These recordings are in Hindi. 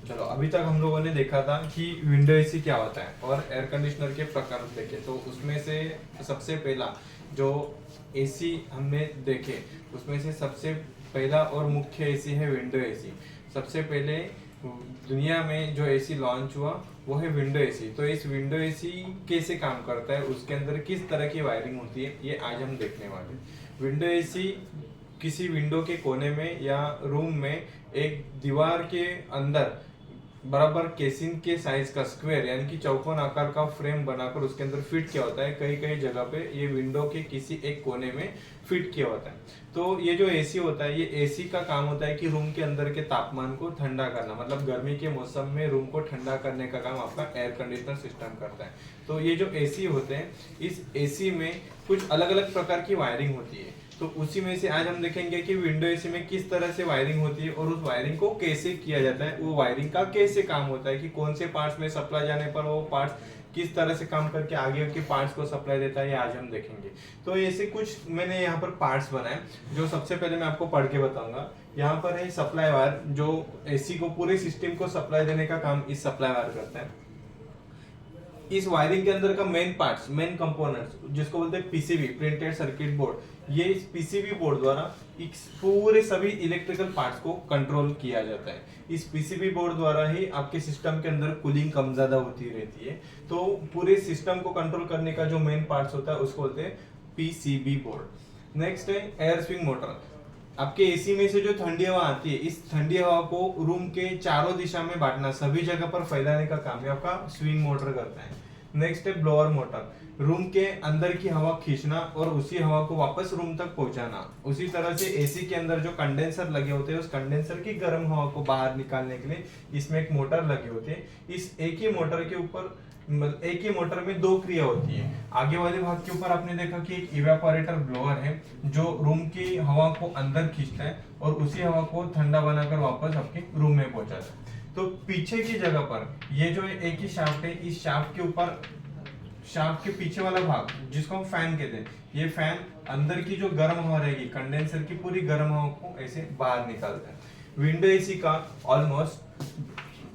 चलो, अभी तक हम लोगों ने देखा था कि विंडो एसी क्या होता है और एयर कंडीशनर के प्रकार देखे। तो उसमें से सबसे पहला जो एसी हमने देखे, उसमें से सबसे पहला और मुख्य एसी है विंडो एसी। सबसे पहले दुनिया में जो एसी लॉन्च हुआ वो है विंडो एसी। तो इस विंडो एसी कैसे काम करता है, उसके अंदर किस तरह की वायरिंग होती है, ये आज हम देखने वाले हैं। विंडो एसी किसी विंडो के कोने में या रूम में एक दीवार के अंदर बराबर केसिंग के साइज का स्क्वायर यानी कि चौकोन आकार का फ्रेम बनाकर उसके अंदर फिट किया होता है। कई कई जगह पे ये विंडो के किसी एक कोने में फिट किया होता है। तो ये जो एसी होता है, ये एसी का काम होता है कि रूम के अंदर के तापमान को ठंडा करना, मतलब गर्मी के मौसम में रूम को ठंडा करने का काम आपका एयर कंडीशनर सिस्टम करता है। तो ये जो एसी होते हैं, इस एसी में कुछ अलग अलग प्रकार की वायरिंग होती है। तो उसी में से आज हम देखेंगे कि विंडो एसी में किस तरह से वायरिंग होती है और उस वायरिंग को कैसे किया जाता है, वो वायरिंग का कैसे काम होता है, कि कौन से पार्ट्स में सप्लाई जाने पर वो पार्ट्स किस तरह से काम करके आगे के पार्ट्स को सप्लाई देता है, ये आज हम देखेंगे। तो ऐसे कुछ मैंने यहाँ पर पार्ट्स बनाए, जो सबसे पहले मैं आपको पढ़ के बताऊंगा। यहाँ पर है सप्लाई वायर, जो एसी को पूरे सिस्टम को सप्लाई देने का काम इस सप्लाई वायर करता है। इस वायरिंग के अंदर का मेन पार्ट्स, मेन कंपोनेंट्स, जिसको बोलते हैं पीसीबी, प्रिंटेड सर्किट बोर्ड, ये इस पीसीबी बोर्ड द्वारा इस पूरे सभी इलेक्ट्रिकल पार्ट्स को कंट्रोल किया जाता है। इस पीसीबी बोर्ड द्वारा ही आपके सिस्टम के अंदर कूलिंग कम ज्यादा होती रहती है। तो पूरे सिस्टम को कंट्रोल करने का जो मेन पार्ट्स होता है उसको बोलते हैं पीसीबी बोर्ड। नेक्स्ट है एयर स्विंग मोटर। आपके एसी में से जो ठंडी हवा आती है, इस ठंडी हवा को रूम के चारों दिशा में बांटना, सभी जगह पर फैलाने का काम आपका स्विंग मोटर करता है। नेक्स्ट है ब्लोअर मोटर, रूम के अंदर की हवा खींचना और उसी हवा को वापस रूम तक पहुंचाना। उसी तरह से एसी के अंदर जो कंडेंसर लगे होते हैं, उस कंडेंसर की गर्म हवा को बाहर निकालने के लिए इसमें एक मोटर लगे होते हैं। इस एक ही मोटर के ऊपर, एक ही मोटर में दो क्रिया होती है। आगे वाले भाग के ऊपर आपने देखा कि एक इवेपोरेटर ब्लोअर है जो रूम की हवा को अंदर खींचता है और उसी हवा को ठंडा बनाकर वापस आपके रूम में पहुंचाता है। तो पीछे की जगह पर ये जो एक ही शाफ्ट है, इस शाफ्ट के ऊपर, शाफ्ट के पीछे वाला भाग जिसको हम फैन कहते हैं, ये फैन अंदर की जो गर्म हवा रहेगी, कंडेंसर की पूरी गर्म हवा को ऐसे बाहर निकालता है। विंडो एसी का ऑलमोस्ट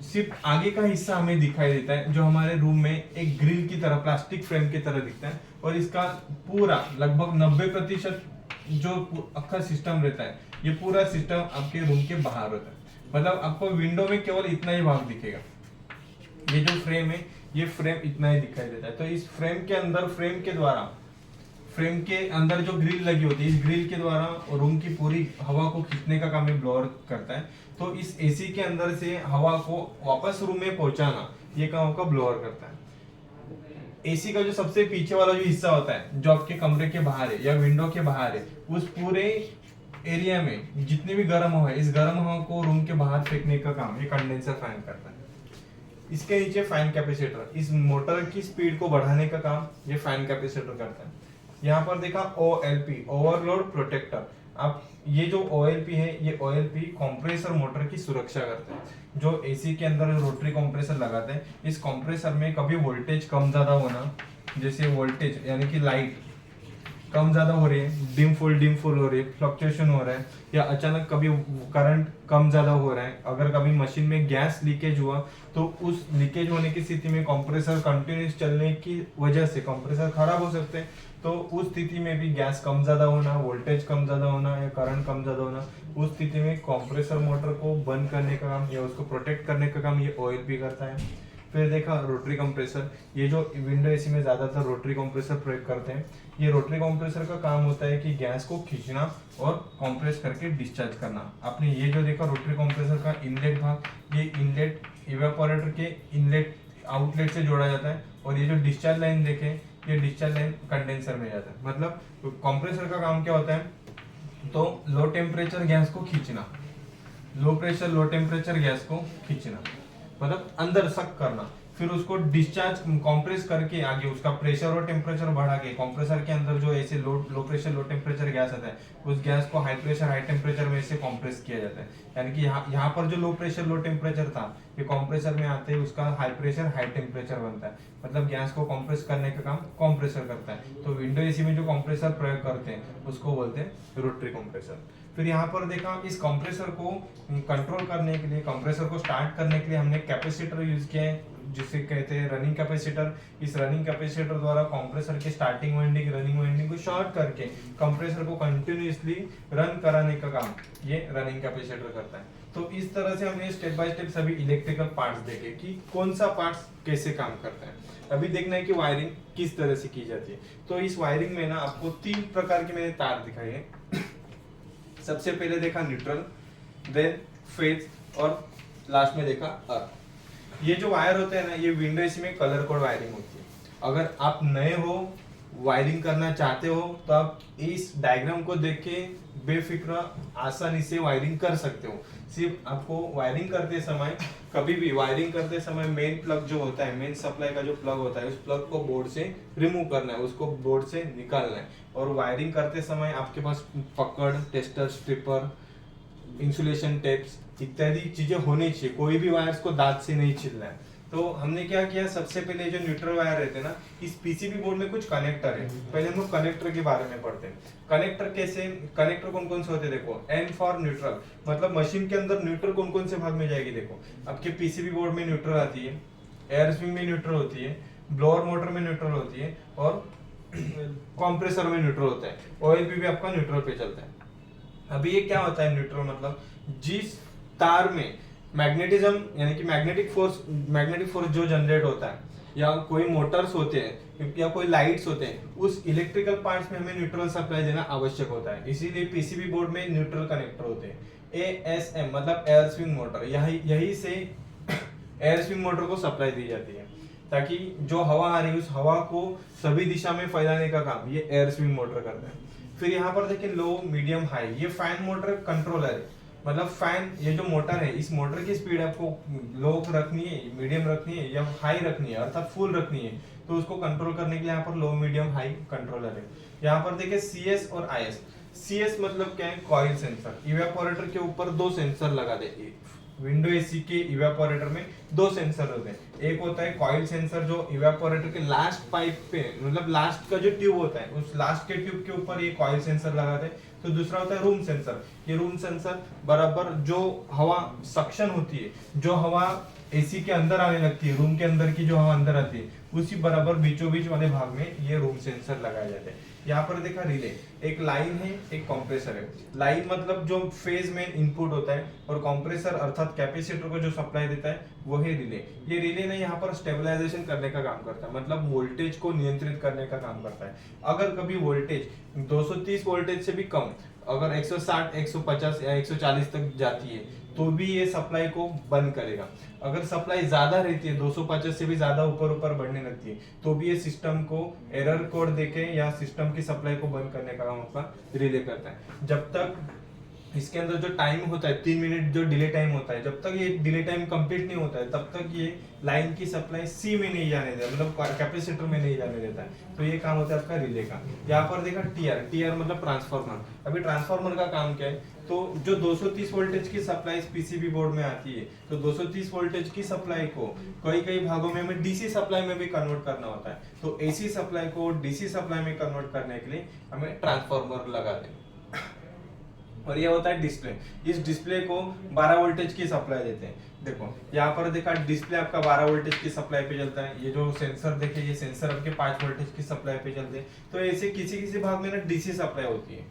सिर्फ आगे का हिस्सा हमें दिखाई देता है, जो हमारे रूम में एक ग्रिल की तरह, प्लास्टिक फ्रेम की तरह दिखता है। और इसका पूरा लगभग 90% जो अक्खा सिस्टम रहता है, ये पूरा सिस्टम आपके रूम के बाहर होता है। मतलब आपको विंडो में केवल इतना ही भाग दिखेगा। ये जो फ्रेम है, ये फ्रेम इतना ही दिखाई देता है। तो इस फ्रेम के अंदर, फ्रेम के द्वारा, फ्रेम के अंदर जो ग्रिल लगी होती है, इस ग्रिल के द्वारा रूम की पूरी हवा को खींचने का काम ये ब्लोअर करता है। तो इस एसी के अंदर से हवा को वापस रूम में पहुंचाना, ये काम आपका ब्लोअर करता है। एसी का जो सबसे पीछे वाला जो हिस्सा होता है, जो आपके कमरे के बाहर है या विंडो के बाहर है, उस पूरे एरिया में जितनी भी गर्म हवा है, इस गर्म हवा को रूम के बाहर फेंकने का काम ये कंडेंसर फैन करता है। इसके नीचे फैन कैपेसिटर, इस मोटर की स्पीड को बढ़ाने का काम ये फैन कैपेसिटर करता है। यहाँ पर देखा OLP, ओवरलोड प्रोटेक्टर। अब ये जो OLP है, ये OLP कंप्रेसर मोटर की सुरक्षा करता है। जो एसी के अंदर रोटरी कंप्रेसर लगाते हैं, इस कंप्रेसर में कभी वोल्टेज कम ज्यादा होना, जैसे वोल्टेज यानी कि लाइट कम ज्यादा हो रही है, डिम फुल हो रही है, फ्लक्चुएशन हो रहा है, या अचानक कभी करंट कम ज्यादा हो रहा है, अगर कभी मशीन में गैस लीकेज हुआ, तो उस लीकेज होने की स्थिति में कंप्रेसर कंटिन्यूस चलने की वजह से कंप्रेसर खराब हो सकते हैं। तो उस स्थिति में भी गैस कम ज्यादा होना, वोल्टेज कम ज्यादा होना या करंट कम ज्यादा होना, उस स्थिति में कंप्रेसर मोटर को बंद करने का काम या उसको प्रोटेक्ट करने का काम ये OLP करता है। फिर देखा रोटरी कंप्रेसर, ये जो विंडो एसी में ज्यादातर रोटरी कंप्रेसर प्रयोग करते हैं। ये रोटरी कंप्रेसर का काम होता है कि गैस को खींचना और कंप्रेस करके डिस्चार्ज करना। आपने ये जो देखा रोटरी कंप्रेसर का इनलेट भाग, ये इनलेट इवेपोरेटर के इनलेट आउटलेट से जोड़ा जाता है, और ये जो डिस्चार्ज लाइन देखे, ये डिस्चार्ज लाइन कंडेंसर में जाता है। मतलब कंप्रेसर का काम क्या होता है, तो लो टेम्परेचर गैस को खींचना, low pressure low temperature gas को खींचना, मतलब अंदर सक करना, फिर उसको डिस्चार्ज कंप्रेस करके आगे उसका प्रेशर और टेम्परेचर बढ़ा के कंप्रेसर के अंदर जो ऐसे low pressure low temperature gas आता है, उस गैस को हाई प्रेशर हाई टेम्परेचर में ऐसे कंप्रेस किया जाता है। यानी कि यहाँ पर जो लो प्रेशर लो टेम्परेचर था, ये कंप्रेसर में आते ही उसका हाई प्रेशर हाई टेम्परेचर बनता है। मतलब गैस को कंप्रेस करने का काम कंप्रेसर करता है। तो विंडो एसी में जो कंप्रेसर प्रयोग करते हैं उसको बोलते हैं रोटरी कंप्रेसर। फिर यहाँ पर देखा इस कंप्रेसर को कंट्रोल करने के लिए, कंप्रेसर को स्टार्ट करने के लिए हमने कैपेसिटर यूज किया है, जिसे कहते हैं रनिंग कैपेसिटर। इस रनिंग कैपेसिटर द्वारा कंप्रेसर की स्टार्टिंग वाइंडिंग रनिंग वाइंडिंग को शॉर्ट करके कंप्रेसर को कंटिन्यूअसली रन कराने का काम ये रनिंग कैपेसिटर करता है। तो इस तरह से हमने स्टेप बाय स्टेप सभी इलेक्ट्रिकल पार्ट्स देखे कि कौन सा पार्ट्स कैसे काम करता है। अभी देखना है कि वायरिंग किस तरह से की जाती है। तो इस वायरिंग में ना आपको 3 प्रकार के मैंने तार दिखाए हैं। सबसे पहले देखा न्यूट्रल, देन फेज और लास्ट में देखा अर्थ। ये जो वायर होते हैं ना, ये विंडो एसी में कलर कोड वायरिंग होती है। अगर आप नए हो, वायरिंग करना चाहते हो, तो आप इस डायग्राम को देख के बेफिक्र आसानी से वायरिंग कर सकते हो। सिर्फ आपको वायरिंग करते समय, कभी भी वायरिंग करते समय मेन प्लग जो होता है, मेन सप्लाई का जो प्लग होता है, उस प्लग को बोर्ड से रिमूव करना है, उसको बोर्ड से निकालना है। और वायरिंग करते समय आपके पास पकड़, टेस्टर, स्ट्रिपर, इंसुलेशन टेप्स इत्यादि चीजें होनी चाहिए। कोई भी वायर्स को दांत से नहीं छीलना है। तो हमने क्या किया, सबसे पहले जो न्यूट्रल वायर रहते हैं ना, इस पीसीबी बोर्ड में कुछ कनेक्टर है। पहले हम लोग कनेक्टर के बारे में पढ़ते हैं। कनेक्टर कैसे, कनेक्टर कौन कौन से होते हैं देखो। एन फॉर न्यूट्रल, मतलब मशीन के अंदर न्यूट्रल कौन कौन से भाग में जाएगी देखो। आपके पीसीबी बोर्ड में न्यूट्रल आती है, एयर स्विंग में न्यूट्रल होती है, ब्लोअर मोटर में न्यूट्रल होती है, और कंप्रेसर में न्यूट्रल होता है। ऑयल भी आपका न्यूट्रल पे चलता है। अभी ये क्या होता है न्यूट्रल, मतलब जिस तार में मैग्नेटिज्म यानी कि मैग्नेटिक फोर्स जो जनरेट होता है, या कोई मोटर्स होते हैं या कोई लाइट्स होते हैं, उस इलेक्ट्रिकल पार्ट्स में हमें न्यूट्रल सप्लाई देना आवश्यक होता है। इसीलिए पीसीबी बोर्ड में न्यूट्रल कनेक्टर होते हैं। एएसएम मतलब एयर स्विंग मोटर, यही से एयर स्विंग मोटर को सप्लाई दी जाती है, ताकि जो हवा आ रही है उस हवा को सभी दिशा में फैलाने का काम ये एयर स्विंग मोटर करता है। फिर यहाँ पर देखिए लो, मीडियम, हाई, ये फैन मोटर कंट्रोलर है। मतलब फैन, ये जो मोटर है, इस मोटर की स्पीड आपको लो रखनी है, मीडियम रखनी है या हाई रखनी है, अर्थात फुल रखनी है। तो उसको कंट्रोल करने के लिए यहाँ पर लो, मीडियम, हाई कंट्रोलर है। यहाँ पर देखिए सीएस और आईएस। सीएस मतलब क्या है, कॉइल सेंसर। इवेपोरेटर के ऊपर 2 सेंसर लगा दे। विंडो एसी के इवेपोरेटर में 2 सेंसर होते हैं। एक होता है कॉइल सेंसर, जो इवेपोरेटर के लास्ट पाइप पे, मतलब लास्ट का जो ट्यूब होता है, उस लास्ट के ट्यूब के ऊपर ये कॉइल सेंसर लगा दे। तो दूसरा होता है रूम सेंसर। ये रूम सेंसर बराबर जो हवा सक्शन होती है, जो हवा एसी के अंदर आने लगती है, रूम के अंदर की जो हवा अंदर आती है, उसी बराबर बीचों बीच वाले भाग में ये रूम सेंसर लगाए जाते हैं। यहाँ पर देखा रिले, एक लाइन है, एक कंप्रेसर है। लाइन मतलब जो फेज में इनपुट होता है, और कंप्रेसर अर्थात कैपेसिटर को जो सप्लाई देता है वो है रिले। ये रिले ने यहाँ पर स्टेबलाइजेशन करने का काम करता है, मतलब वोल्टेज को नियंत्रित करने का काम करता है। अगर कभी वोल्टेज 230 वोल्टेज से भी कम, अगर 160, 150 या 140 तक जाती है, तो भी ये सप्लाई को बंद करेगा। अगर सप्लाई ज्यादा रहती है, 250 से भी ज्यादा ऊपर बढ़ने लगती है, तो भी ये सिस्टम को एरर कोड देके या सिस्टम की सप्लाई को बंद करने का काम आपका रिले करता है। जब तक इसके अंदर जो टाइम होता है 3 मिनट जो डिले टाइम होता है, जब तक ये डिले टाइम कंप्लीट नहीं होता है, तब तक ये लाइन की सप्लाई सी में नहीं जाने देता, मतलब कैपेसिटर में नहीं जाने देता है। तो ये काम होता है आपका रिले का। यहाँ पर देखा टीआर मतलब ट्रांसफार्मर। अभी ट्रांसफार्मर का काम क्या है, तो जो 230 वोल्टेज की सप्लाई पीसीबी बोर्ड में आती है, तो 230 वोल्टेज की सप्लाई को कई भागों में हमें डीसी सप्लाई में भी कन्वर्ट करना होता है। तो एसी सप्लाई को डीसी सप्लाई में कन्वर्ट करने के लिए हमें ट्रांसफार्मर लगाते हैं। और ये होता है डिस्प्ले। इस डिस्प्ले को 12 वोल्टेज की सप्लाई देते हैं। देखो यहाँ पर देखा, डिस्प्ले आपका 12 वोल्टेज की सप्लाई पे चलता है। ये जो सेंसर देखे, ये सेंसर आपके 5 वोल्टेज की सप्लाई पे चलते हैं। तो ऐसे किसी भाग में ना डीसी सप्लाई होती है,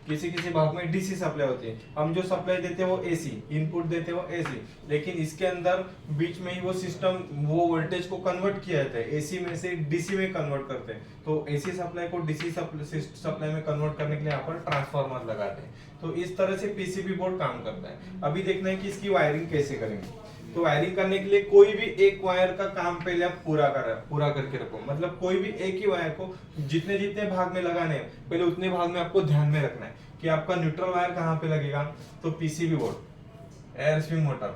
किसी भाग में डीसी सप्लाई होती है। हम जो सप्लाई देते हैं वो एसी, इनपुट देते हैं वो एसी, लेकिन इसके अंदर बीच में ही वो सिस्टम वो वोल्टेज को कन्वर्ट किया जाता है, एसी में से डीसी में कन्वर्ट करते हैं। तो एसी सप्लाई को डीसी सप्लाई में कन्वर्ट करने के लिए यहाँ पर ट्रांसफार्मर लगाते हैं। तो इस तरह से पीसीबी बोर्ड काम करता है। अभी देखना है कि इसकी वायरिंग कैसे करेंगे। तो वायरिंग करने के लिए कोई भी एक वायर का काम पहले आप पूरा करके रखो। मतलब कोई भी एक ही वायर को जितने भाग में लगाने हैं, पहले उतने भाग में आपको ध्यान में रखना है कि आपका न्यूट्रल वायर कहाँ पे लगेगा। तो PCB board, air swing motor,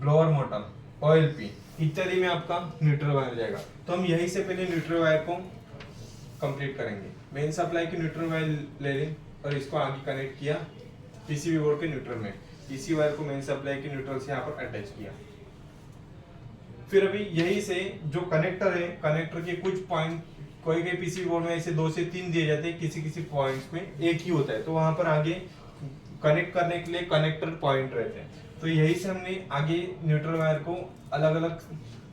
blower motor, oil P इत्यादि में आपका न्यूट्रल वायर जाएगा। तो हम यहीं से पहले न्यूट्रल वायर को कंप्लीट करेंगे। मेन सप्लाई की न्यूट्रल वायर ले लें और इसको आगे कनेक्ट किया पीसीबी बोर्ड के न्यूट्रल में। इसी वायर को मेन सप्लाई की न्यूट्रल से यहाँ पर अटैच किया। फिर अभी यही से जो कनेक्टर है, कनेक्टर के कुछ पॉइंट कोई पीसीबी बोर्ड में ऐसे 2 से 3 दिए जाते हैं, किसी पॉइंट्स में एक ही होता है। तो वहां पर आगे कनेक्ट करने के लिए कनेक्टर पॉइंट रहते हैं। तो यही से हमने आगे न्यूट्रल वायर को अलग अलग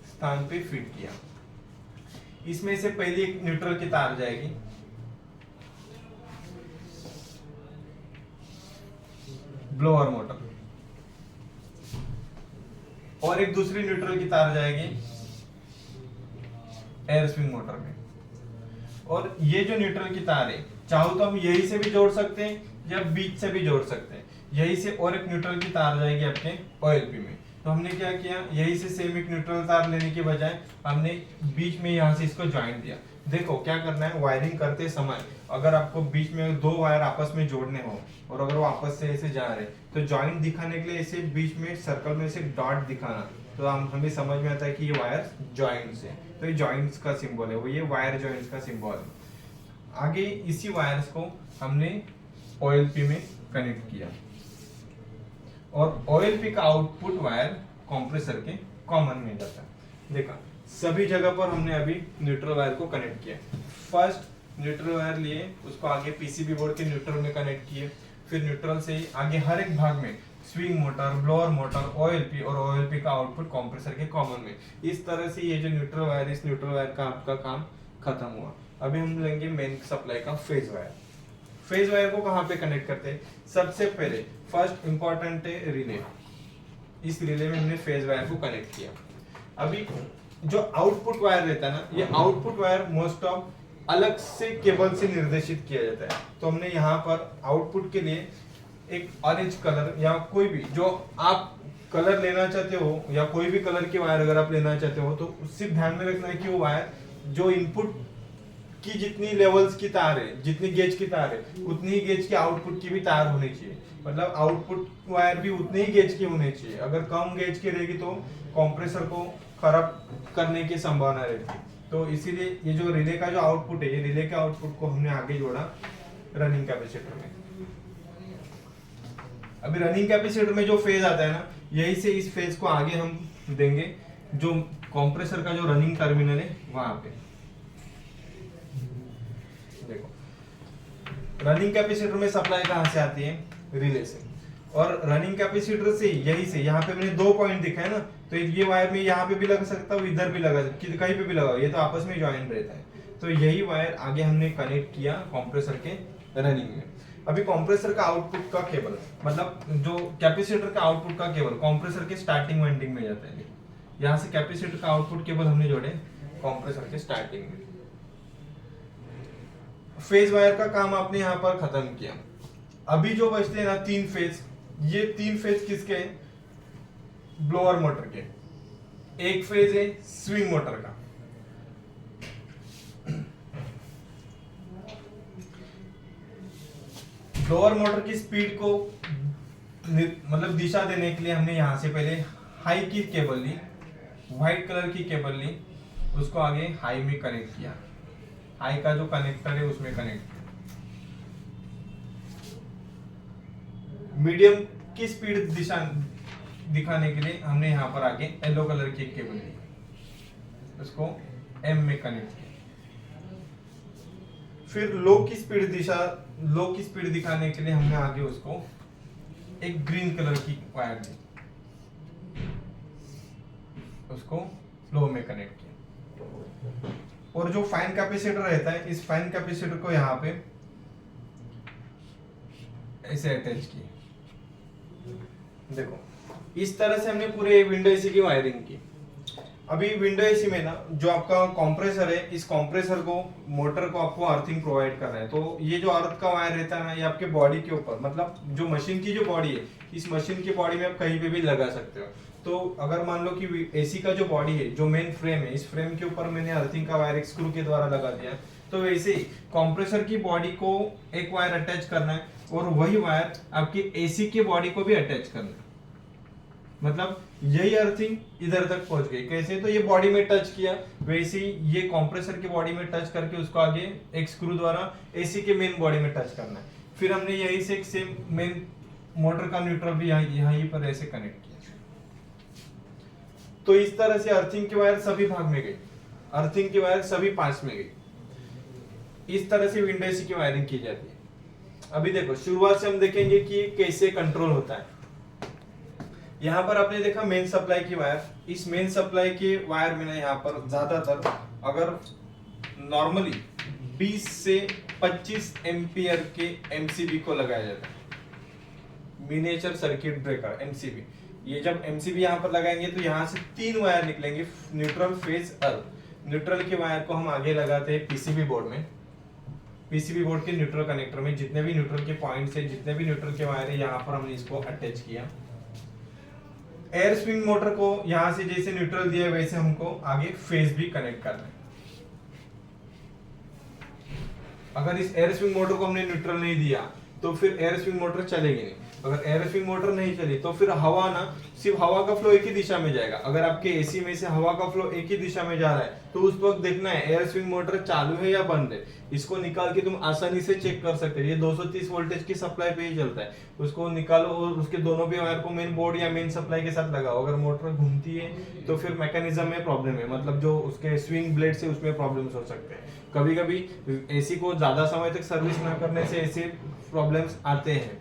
स्थान पे फिट किया। इसमें से पहली एक न्यूट्रल की तार जाएगी, ब्लोअर मोटर, और एक दूसरी न्यूट्रल की तार जाएगी एयर स्विंग मोटर में। और ये जो न्यूट्रल की तार है, चाहो तो हम यही से भी जोड़ सकते हैं या बीच से भी जोड़ सकते हैं। यही से और एक न्यूट्रल की तार जाएगी आपके OLP में। तो हमने क्या किया, यही से सेम एक न्यूट्रल तार लेने के बजाय हमने बीच में यहाँ से इसको ज्वाइन दिया। देखो क्या करना है, वायरिंग करते समय अगर आपको बीच में दो वायर आपस में जोड़ने हो और अगर वो आपस से ऐसे जा रहे तो ज्वाइंट दिखाने के लिए ऐसे बीच में सर्कल में से डॉट दिखाना, तो हमें समझ में आता है कि ये वायर ज्वाइंट्स है। तो ये ज्वाइंट्स का सिंबल है, वो ये वायर ज्वाइंट्स का सिंबल है। आगे इसी वायर्स को हमने OLP में कनेक्ट किया और OLP का आउटपुट वायर कंप्रेसर के कॉमन में जाता है। देखा, सभी जगह पर हमने अभी न्यूट्रल वायर को कनेक्ट किया। फर्स्ट न्यूट्रल वायर लिए, उसको आगे PCB बोर्ड के न्यूट्रल में कनेक्ट किए, फिर न्यूट्रल से ही आगे हर एक भाग में swing motor, blower motor, OLP और OLP का आउटपुट कंप्रेसर के कॉमन में। इस तरह से ये जो न्यूट्रल वायर, इस न्यूट्रल वायर का आपका काम खत्म हुआ। अभी हम लेंगे मेन सप्लाई का फेज वायर। फेज वायर को कहाँ पे कनेक्ट करते हैं? सबसे पहले फर्स्ट इंपॉर्टेंट है रिले। इस रिले में हमने फेज वायर को कनेक्ट किया। अभी जो आउटपुट वायर रहता है ना, ये आउटपुट वायर मोस्ट ऑफ अलग से केबल से निर्देशित किया जाता है। तो हमने यहाँ पर आउटपुट के लिए एक ऑरेंज कलर या कोई भी जो आप कलर लेना चाहते हो या कोई भी कलर की वायर अगर आप लेना चाहते हो तो सिर्फ ध्यान में रखना है कि वो वायर जो इनपुट की जितनी लेवल्स की तार है, जितनी गेज की तार है, उतनी ही गेज की आउटपुट की भी तार होनी चाहिए। मतलब आउटपुट वायर भी उतनी ही गेज की होनी चाहिए। अगर कम गेज की रहेगी तो कंप्रेसर को खराब करने की संभावना रहती है। तो इसीलिए ये जो रिले का जो आउटपुट है, ये रिले के आउटपुट को हमने आगे जोड़ा रनिंग कैपेसिटर में। अभी रनिंग कैपेसिटर में जो फेज आता है ना, यही से इस फेज को आगे हम देंगे जो कंप्रेसर का जो रनिंग टर्मिनल है वहां पे। देखो, रनिंग कैपेसिटर में सप्लाई कहां से आती है? रिले से। और रनिंग कैपेसिटर से यही से, यहाँ पे मैंने 2 पॉइंट दिखा है ना, तो ये वायर में यहाँ पे भी लगा सकता हूँ, इधर भी लगा सकता हूँ, कहीं पे भी लगाओ, ये तो आपस में ज्वाइन रहता है। तो यही वायर आगे हमने कनेक्ट किया कंप्रेसर के रनिंग में। अभी कंप्रेसर का आउटपुट का केबल, मतलब जो कैपेसिटर का आउटपुट का केबल कंप्रेसर के स्टार्टिंग वाइंडिंग में जाता है। यहाँ से कैपेसिटर का आउटपुट केबल हमने जोड़े कंप्रेसर के स्टार्टिंग में। फेज वायर का काम आपने यहाँ पर खत्म किया। अभी जो बचते हैं ना 3 फेज, ये 3 फेज किसके हैं? ब्लोअर मोटर के। एक फेज है स्विंग मोटर का। ब्लोअर मोटर की स्पीड को मतलब दिशा देने के लिए हमने यहां से पहले हाई की केबल ली, व्हाइट कलर की केबल ली, उसको आगे हाई में कनेक्ट किया। हाई का जो कनेक्टर है उसमें कनेक्ट किया। मीडियम की स्पीड दिशा दिखाने के लिए हमने यहाँ पर आगे येलो कलर की एक केबल ली, उसको M में कनेक्ट किया। फिर लो की स्पीड दिखाने के लिए हमने आगे उसको एक ग्रीन कलर की वायर दी, उसको लो में कनेक्ट किया। और जो फाइन कैपेसिटर रहता है, इस फाइन कैपेसिटर को यहाँ पे ऐसे अटैच किया। देखो, इस तरह से हमने पूरे विंडो एसी की वायरिंग की। अभी विंडो एसी में ना जो आपका कंप्रेसर है, इस कंप्रेसर को, मोटर को आपको अर्थिंग प्रोवाइड करना है। तो ये जो अर्थ का वायर रहता है ना, ये आपके बॉडी के ऊपर, मतलब जो मशीन की जो बॉडी है, इस मशीन की बॉडी में आप कहीं पे भी लगा सकते हो। तो अगर मान लो कि एसी का जो बॉडी है, जो मेन फ्रेम है, इस फ्रेम के ऊपर मैंने अर्थिंग का वायर एक स्क्रू के द्वारा लगा दिया, तो वैसे ही कंप्रेसर की बॉडी को एक वायर अटैच करना है और वही वायर आपकी एसी की बॉडी को भी अटैच करना है। मतलब यही अर्थिंग इधर तक पहुंच गई। कैसे? तो ये बॉडी में टच किया, वैसे ही ये कंप्रेसर की बॉडी में टच करके उसको आगे एक स्क्रू द्वारा एसी के मेन बॉडी में टच करना है। फिर हमने यही से एक सेम मेन मोटर का न्यूट्रल भी यहीं पर ऐसे कनेक्ट किया। तो इस तरह से अर्थिंग की वायर सभी भाग में गई, अर्थिंग की वायर सभी 5 में गई। इस तरह से विंडो एसी की वायरिंग की जाती है। अभी देखो शुरुआत से हम देखेंगे कि कैसे कंट्रोल होता है। यहाँ पर आपने देखा मेन सप्लाई की वायर, इस मेन सप्लाई के वायर में ना यहाँ पर ज्यादातर अगर नॉर्मली 20 से 25 एम्पियर के एमसीबी को लगाया जाता है, मिनिएचर सर्किट ब्रेकर एमसीबी। ये जब एमसीबी यहाँ पर लगाएंगे तो यहाँ से 3 वायर निकलेंगे, न्यूट्रल, फेज, अर्थ। न्यूट्रल के वायर को हम आगे लगाते हैं पीसीबी बोर्ड में, पीसीबी बोर्ड के न्यूट्रल कनेक्टर में जितने भी न्यूट्रल के पॉइंट्स है, जितने भी न्यूट्रल के वायर है, यहाँ पर हमने इसको अटैच किया। एयर स्विंग मोटर को यहाँ से जैसे न्यूट्रल दिया वैसे हमको आगे फेज भी कनेक्ट करना है। अगर इस एयर स्विंग मोटर को हमने न्यूट्रल नहीं दिया तो फिर एयर स्विंग मोटर चलेगी नहीं। अगर एयर स्विंग मोटर नहीं चली तो फिर हवा ना, सिर्फ हवा का फ्लो एक ही दिशा में जाएगा। अगर आपके एसी में से हवा का फ्लो एक ही दिशा में जा रहा है तो उस वक्त देखना है एयर स्विंग मोटर चालू है या बंद है। इसको निकाल के तुम आसानी से चेक कर सकते हो। ये 230 वोल्टेज की सप्लाई पे ही चलता है। उसको निकालो और उसके दोनों भी वायर को मेन बोर्ड या मेन सप्लाई के साथ लगाओ। अगर मोटर घूमती है तो फिर मैकेनिज्म में प्रॉब्लम है, मतलब जो उसके स्विंग ब्लेड से उसमें प्रॉब्लम्स हो सकते हैं। कभी कभी एसी को ज्यादा समय तक सर्विस ना करने से ऐसे प्रॉब्लम्स आते हैं।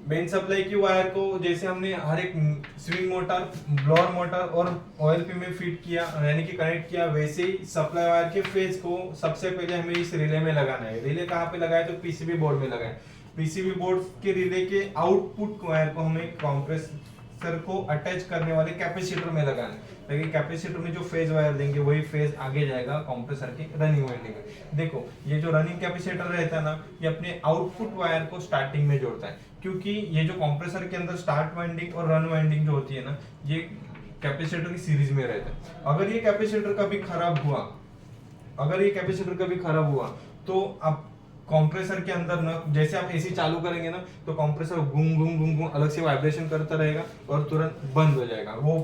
मेन सप्लाई की वायर को जैसे हमने हर एक स्विंग मोटर, ब्लोअर मोटर और ओएलपी में फिट किया यानी कि कनेक्ट किया, वैसे ही सप्लाई वायर के फेज को सबसे पहले हमें इस रिले में लगाना है। रिले कहाँ पे लगाए तो पीसीबी बोर्ड में लगाए। पीसीबी बोर्ड के रिले के आउटपुट वायर को हमें कंप्रेसर को अटैच करने वाले कैपेसिटर में लगाना है, लेकिन कैपेसिटर में जो फेज वायर देंगे वही फेज आगे जाएगा कंप्रेसर के रनिंग वाइंडिंग में। देखो ये जो रनिंग कैपेसिटर रहता है ना, ये अपने आउटपुट वायर को स्टार्टिंग में जोड़ता है, क्योंकि ये जो कंप्रेसर के अंदर स्टार्ट वाइंडिंग और रन वाइंडिंग जो होती है ना, ये कैपेसिटर की सीरीज में रहता है। अगर ये कैपेसिटर कभी खराब हुआ, तो आप कंप्रेसर के अंदर ना, जैसे आप एसी चालू करेंगे ना तो कंप्रेसर घूम घूम घूम घूम अलग से वाइब्रेशन करता रहेगा और तुरंत बंद हो जाएगा। वो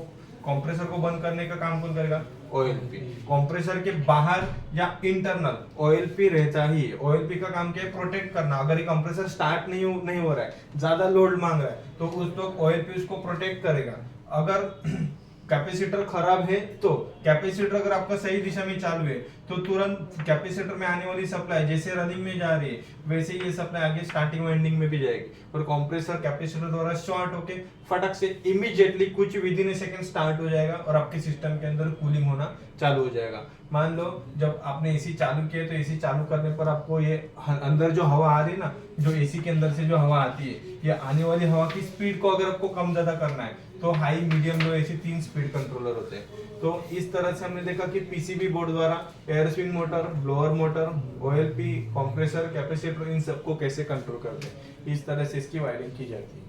कंप्रेसर को बंद करने का काम कौन करेगा? ओएलपी। कंप्रेसर के बाहर या इंटरनल ओएलपी रहता ही है। ओएलपी का काम क्या है? प्रोटेक्ट करना। अगर ये कंप्रेसर स्टार्ट नहीं हो रहा है, ज्यादा लोड मांग रहा है, तो उस वक्त ओएलपी उसको प्रोटेक्ट करेगा। अगर कैपेसिटर खराब है तो कैपेसिटर अगर आपका सही दिशा में चालू है तो तुरंत कैपेसिटर में आने वाली सप्लाई जैसे रनिंग में जा रही है वैसे ये सप्लाई आगे स्टार्टिंग वाइंडिंग में भी जाएगी, और कंप्रेसर कैपेसिटर द्वारा शॉर्ट होके फटक से इमीडिएटली कुछ with in A second start हो जाएगा और आपके सिस्टम के अंदर कूलिंग होना चालू हो जाएगा। मान लो जब आपने एसी चालू किया तो एसी चालू करने पर आपको ये अंदर जो हवा आ रही है ना, जो एसी के अंदर से जो हवा आती है, ये आने वाली हवा की स्पीड को अगर आपको कम ज्यादा करना है तो हाई, मीडियम, लो ऐसे 3 स्पीड कंट्रोलर होते हैं। तो इस तरह से हमने देखा कि पीसीबी बोर्ड द्वारा air swing motor, blower motor, OLP, compressor, capacitor इन सबको कैसे कंट्रोल करते हैं। इस तरह से इसकी वायरिंग की जाती है।